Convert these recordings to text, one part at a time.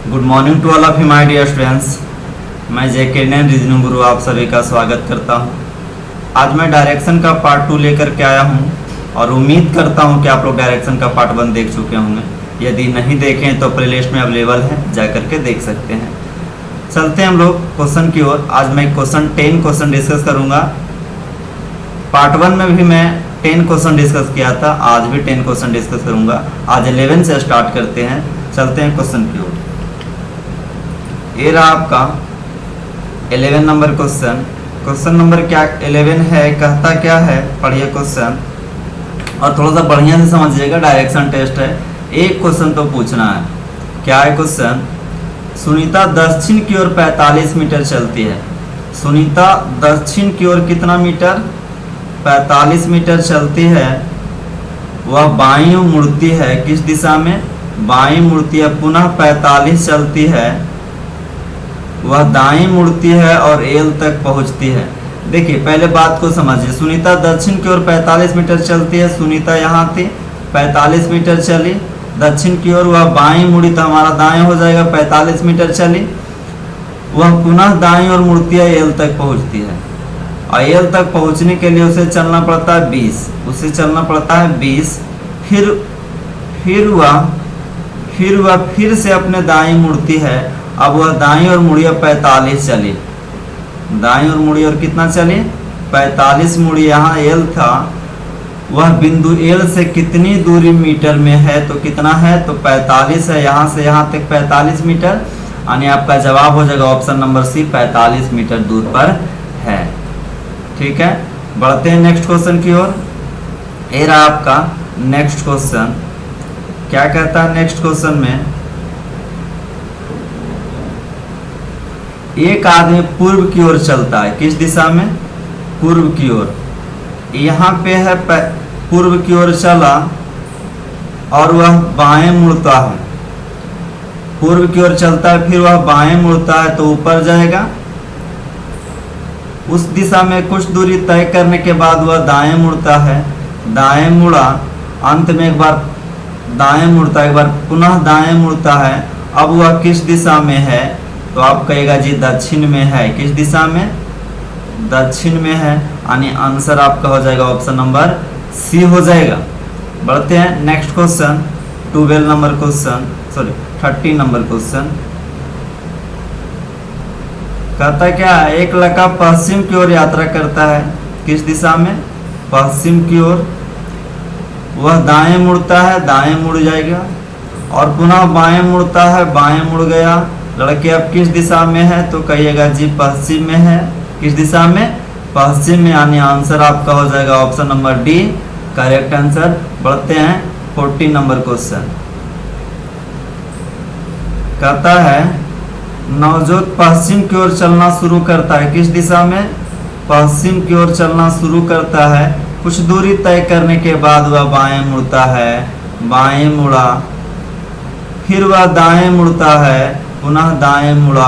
Good morning to all of you my dear students. मैं JK नैन reasoning गुरु आप सभी का स्वागत करता हूं। आज मैं डायरेक्शन का पार्ट 2 लेकर के आया हूं और उम्मीद करता हूं कि आप लोग डायरेक्शन का पार्ट 1 देख चुके होंगे। यदि नहीं देखें तो प्लेलिस्ट में अवेलेबल है, जा करके देख सकते हैं। चलते हैं हम लोग क्वेश्चन की ओर। आज मैं 10 क्वेश्चन डिस्कस करूँगा। पार्ट 1 में भी मैं 10 क्वेश्चन डिस्कस किया था, आज भी 10 क्वेश्चन डिस्कस करूँगा। आज 11 से स्टार्ट करते हैं। चलते हैं क्वेश्चन की ओर। ये रहा आपका 11 नंबर क्वेश्चन। क्वेश्चन नंबर क्या 11 है, कहता क्या है, पढ़िए क्वेश्चन और थोड़ा सा बढ़िया से समझिएगा। डायरेक्शन टेस्ट है, एक क्वेश्चन तो पूछना है। क्या है क्वेश्चन? सुनीता दक्षिण की ओर 45 मीटर चलती है। सुनीता दक्षिण की ओर कितना मीटर? 45 मीटर चलती है। वह बाईं मुड़ती है, किस दिशा में? बाईं मुड़ती है। पुनः 45 चलती है, वह दाईं मुड़ती है और एल तक पहुंचती है। देखिए पहले बात को समझिए। सुनीता दक्षिण की ओर 45 मीटर चलती है। सुनीता यहाँ थी, 45 मीटर चली दक्षिण की ओर, वह बाईं मुड़ी तो हमारा दाएं हो जाएगा। 45 मीटर चली, वह पुनः दाईं ओर मुड़ती है, एल तक पहुंचती है। और एल तक पहुंचने के लिए उसे चलना पड़ता है 20, उसे चलना पड़ता है 20। फिर वह फिर से अपने दाईं मुड़ती है। अब वह दाईं ओर मुड़ी, 45 चली, दाईं ओर मुड़ी और कितना चली? 45 मुड़ी। यहाँ एल था, वह बिंदु एल से कितनी दूरी मीटर में है? तो कितना है? तो 45 है। यहाँ से यहाँ तक 45 मीटर, यानी आपका जवाब हो जाएगा ऑप्शन नंबर सी, 45 मीटर दूर पर है। ठीक है, बढ़ते हैं नेक्स्ट क्वेश्चन की ओर। ये रहा आपका नेक्स्ट क्वेश्चन। क्या कहता है नेक्स्ट क्वेश्चन में? एक आदमी पूर्व की ओर चलता है, किस दिशा में? पूर्व की ओर। यहाँ पे है पूर्व की ओर चला और वह बाएं मुड़ता है। पूर्व की ओर चलता है, फिर वह बाएं मुड़ता है तो ऊपर जाएगा। उस दिशा में कुछ दूरी तय करने के बाद वह दाएं मुड़ता है। दाएं मुड़ा, अंत में एक बार दाएं मुड़ता है, एक बार पुनः दाएं मुड़ता है। अब वह किस दिशा में है? तो आप कहेगा जी दक्षिण में है। किस दिशा में? दक्षिण में है, यानी आंसर आपका हो जाएगा ऑप्शन नंबर सी हो जाएगा। बढ़ते हैं next question, 12 number question, sorry 30 number question. कहता क्या है? एक लड़का पश्चिम की ओर यात्रा करता है, किस दिशा में? पश्चिम की ओर। वह दाएं मुड़ता है, दाएं मुड़ जाएगा और पुनः बाएं मुड़ता है, बाएं मुड़ गया। लड़के अब किस दिशा में है? तो कहिएगा जी पश्चिम में है। किस दिशा में? पश्चिम में, यानी आंसर आपका हो जाएगा option number D, correct answer. बढ़ते हैं 14 नंबर क्वेश्चन। कहता है नवजोत पश्चिम की ओर चलना शुरू करता है, किस दिशा में? पश्चिम की ओर चलना शुरू करता है। कुछ दूरी तय करने के बाद वह बाएं मुड़ता है, बाएं मुड़ा, फिर वह दाएं मुड़ता है, पुनः दाएं मुड़ा।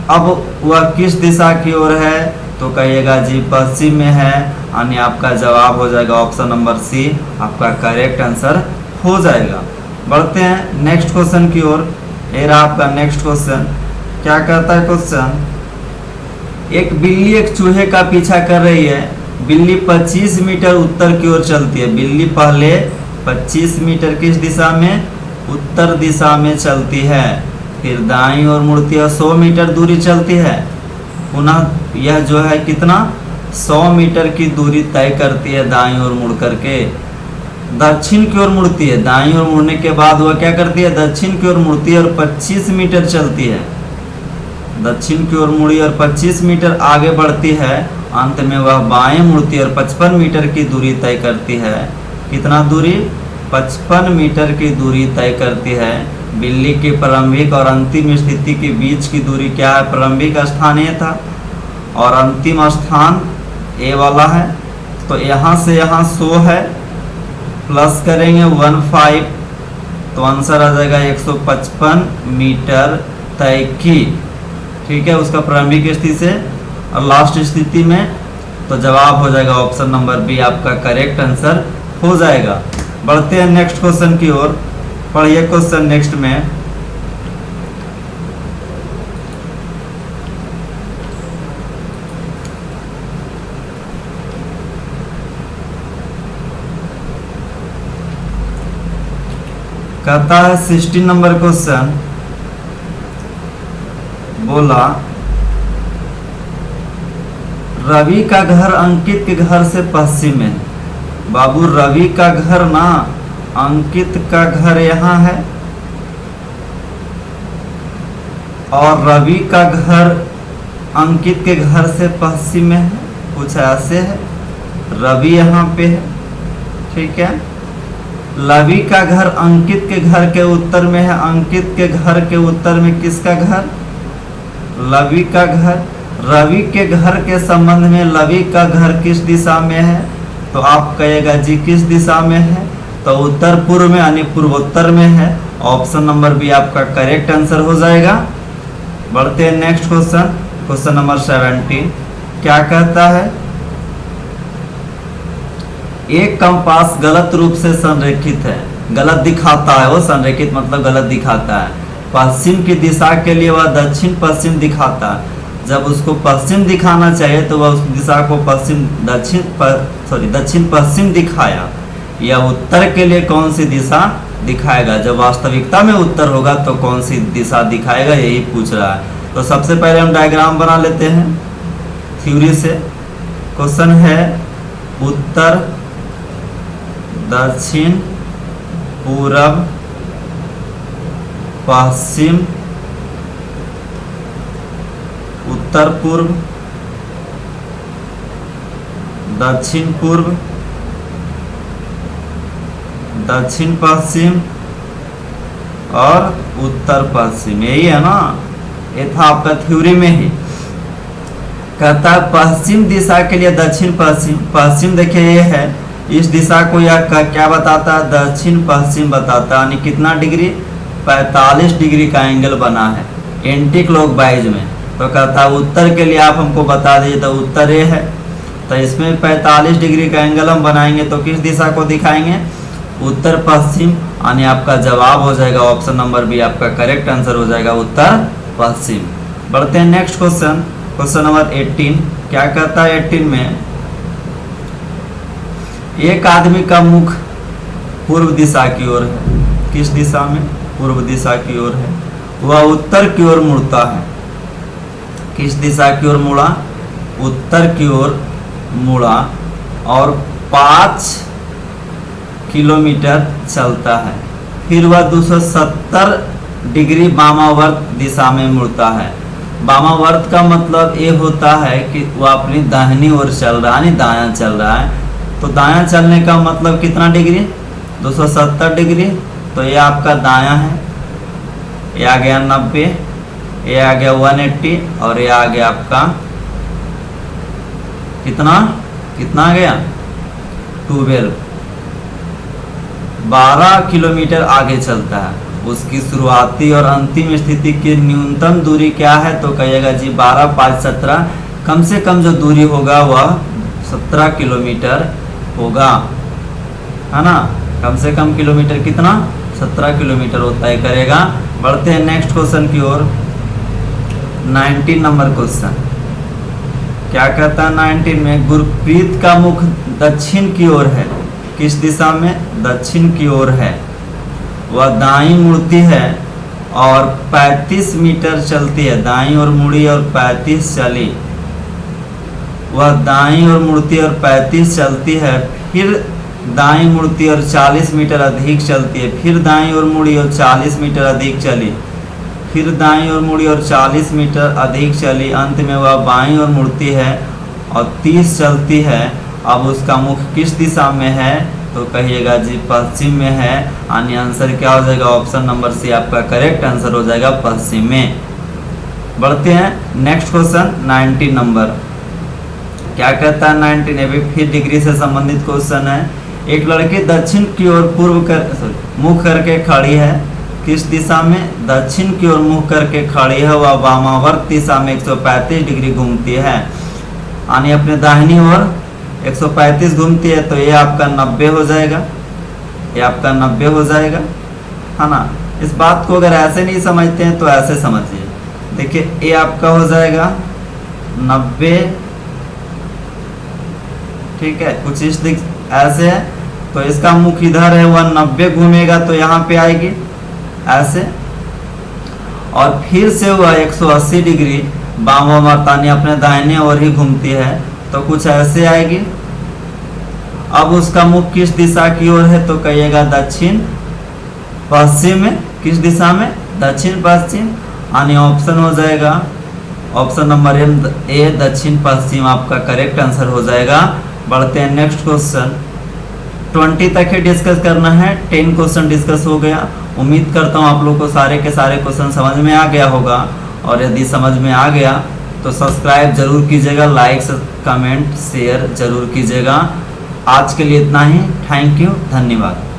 अब वह किस दिशा की ओर है? तो कहिएगा जी पश्चिम में है, यानी आपका जवाब हो जाएगा ऑप्शन नंबर सी, आपका करेक्ट आंसर हो जाएगा। बढ़ते हैं नेक्स्ट क्वेश्चन की ओर। ये रहा आपका नेक्स्ट क्वेश्चन। क्या कहता है क्वेश्चन? एक बिल्ली एक चूहे का पीछा कर रही है। बिल्ली 25 मीटर उत्तर की ओर चलती है। बिल्ली पहले 25 मीटर किस दिशा में? उत्तर दिशा में चलती है। फिर दाईं ओर मुड़ती है, 100 मीटर दूरी चलती है। पुनः यह जो है कितना? 100 मीटर की दूरी तय करती है दाईं ओर मुड़ करके। दक्षिण की ओर मुड़ती है। दाईं ओर मुड़ने के बाद वह क्या करती है? दक्षिण की ओर मुड़ती है और 25 मीटर चलती है। दक्षिण की ओर मुड़ी और 25 मीटर आगे बढ़ती है। अंत में वह बाएं मुड़ती है और 55 मीटर की दूरी तय करती है। कितना दूरी? 55 मीटर की दूरी तय करती है। बिल्ली की प्रारंभिक और अंतिम स्थिति के बीच की दूरी क्या है? प्रारंभिक स्थान ए था और अंतिम स्थान ए वाला है। तो यहाँ से यहाँ 100 है, प्लस करेंगे 15, तो आंसर आ जाएगा 155 मीटर तय की। ठीक है, उसका प्रारंभिक स्थिति से और लास्ट स्थिति में, तो जवाब हो जाएगा ऑप्शन नंबर बी, आपका करेक्ट आंसर हो जाएगा। बढ़ते हैं नेक्स्ट क्वेश्चन की ओर। पढ़िए क्वेश्चन नेक्स्ट में। कहता है 16 नंबर क्वेश्चन, बोला रवि का घर अंकित के घर से पश्चिम में। बाबू रवि का घर ना, अंकित का घर यहाँ है और रवि का घर अंकित के घर से पश्चिम में है। कुछ ऐसे है, रवि यहाँ पे है, ठीक है। रवि का घर अंकित के घर के उत्तर में है। अंकित के घर के उत्तर में किसका घर? रवि का घर। रवि के घर के संबंध में रवि का घर किस दिशा में है? तो आप कहेगा जी किस दिशा में है? तो उत्तर पूर्व में यानी पूर्वोत्तर में है। ऑप्शन नंबर बी आपका करेक्ट आंसर हो जाएगा। बढ़ते हैं नेक्स्ट क्वेश्चन, क्वेश्चन नंबर 17। क्या कहता है? एक कंपास गलत रूप से संरेखित है, गलत दिखाता है, वो संरेखित मतलब गलत दिखाता है। पश्चिम की दिशा के लिए वह दक्षिण पश्चिम दिखाता है। जब उसको पश्चिम दिखाना चाहिए तो वह उस दिशा को दक्षिण पश्चिम दिखाया। या उत्तर के लिए कौन सी दिशा दिखाएगा? जब वास्तविकता में उत्तर होगा तो कौन सी दिशा दिखाएगा, यही पूछ रहा है। तो सबसे पहले हम डायग्राम बना लेते हैं थ्योरी से। क्वेश्चन है उत्तर, दक्षिण, पूरब, पश्चिम, उत्तर पूर्व, दक्षिण पूर्व, दक्षिण पश्चिम और उत्तर पश्चिम। यही है ना, ये था आपका थ्योरी में ही। कहता है पश्चिम दिशा के लिए दक्षिण पश्चिम। पश्चिम देखिए ये है, इस दिशा को यह क्या बताता है? दक्षिण पश्चिम बताता है। यानी कितना डिग्री? 45 डिग्री का एंगल बना है एंटी क्लॉकवाइज में। तो कहता है उत्तर के लिए आप हमको बता दीजिए। तो उत्तर ये है, तो इसमें 45 डिग्री का एंगल हम बनाएंगे तो किस दिशा को दिखाएंगे? उत्तर पश्चिम। यानी आपका जवाब हो जाएगा ऑप्शन नंबर बी, आपका करेक्ट आंसर हो जाएगा उत्तर पश्चिम। बढ़ते हैं नेक्स्ट क्वेश्चन, क्वेश्चन नंबर 18। क्या कहता है 18 में? एक आदमी का मुख पूर्व दिशा की ओर है। किस दिशा में? पूर्व दिशा की ओर है। वह उत्तर की ओर मुड़ता है। किस दिशा की ओर मुड़ा? उत्तर की ओर मुड़ा और 5 किलोमीटर चलता है। फिर वह 270 डिग्री वामावर्त दिशा में मुड़ता है। वामावर्त का मतलब ये होता है कि वह अपनी दाहिनी ओर चल रहा है, यानी दायां चल रहा है। तो दायां चलने का मतलब कितना डिग्री? 270 डिग्री। तो ये आपका दायां है, ये आ गया 90, ये आ गया 180 और ये आ गया आपका कितना आ गया? 12 किलोमीटर आगे चलता है। उसकी शुरुआती और अंतिम स्थिति की न्यूनतम दूरी क्या है? तो कहिएगा जी 12, 5, 17। कम से कम जो दूरी होगा वह 17 किलोमीटर होगा, है ना। कम से कम किलोमीटर कितना? 17 किलोमीटर वो तय करेगा। बढ़ते हैं नेक्स्ट क्वेश्चन की ओर, 19 नंबर क्वेश्चन। क्या कहता है 19 में? गुरप्रीत का मुख दक्षिण की ओर है। किस दिशा में? दक्षिण की ओर है। वह दाईं मुड़ती है और 35 मीटर चलती है। दाईं ओर मुड़ी और 35 चली। वह दाईं ओर मुड़ती और 35 चलती है, फिर दाईं मुड़ती और 40 मीटर अधिक चलती है, फिर दाईं ओर मुड़ी और 40 मीटर अधिक चली, फिर दाईं ओर मुड़ी और 40 मीटर अधिक चली। अंत में वह बाईं ओर मुड़ती है और 30 चलती है। अब उसका मुख किस दिशा में है? तो कहिएगा जी पश्चिम में है। यानी आंसर क्या हो जाएगा? ऑप्शन नंबर सी आपका करेक्ट आंसर हो जाएगा, पश्चिम में। बढ़ते हैं नेक्स्ट क्वेश्चन 19 नंबर। क्या कहता है 19? ये भी फिर डिग्री से संबंधित क्वेश्चन है। एक लड़की दक्षिण की ओर मुख करके खड़ी है। किस दिशा में? दक्षिण की ओर मुख करके खड़ी है। वह वामावर्त दिशा में 135 डिग्री घूमती है, यानी अपने दाहिनी ओर 135 घूमती है। तो ये आपका 90 हो जाएगा, ये आपका 90 हो जाएगा, है ना। इस बात को अगर ऐसे नहीं समझते हैं तो ऐसे समझिए। देखिए ये आपका हो जाएगा 90, ठीक है। कुछ इस ऐसे है तो इसका मुख इधर है, वह 90 घूमेगा तो यहाँ पे आएगी ऐसे, और फिर से वह 180 डिग्री बामा मर्तानी अपने दाहिने ओर ही घूमती है तो कुछ ऐसे आएगी। अब उसका मुख किस दिशा की ओर है तो कहिएगा दक्षिण पश्चिम में। किस दिशा में? दक्षिण पश्चिम, यानी ऑप्शन हो जाएगा ऑप्शन नंबर ए दक्षिण पश्चिम आपका करेक्ट आंसर हो जाएगा। बढ़ते हैं नेक्स्ट क्वेश्चन। 20 तक ही डिस्कस करना है, 10 क्वेश्चन डिस्कस हो गया। उम्मीद करता हूँ आप लोग को सारे के सारे क्वेश्चन समझ में आ गया होगा, और यदि समझ में आ गया तो सब्सक्राइब जरूर कीजिएगा, लाइक कमेंट शेयर जरूर कीजिएगा। आज के लिए इतना ही, थैंक यू, धन्यवाद।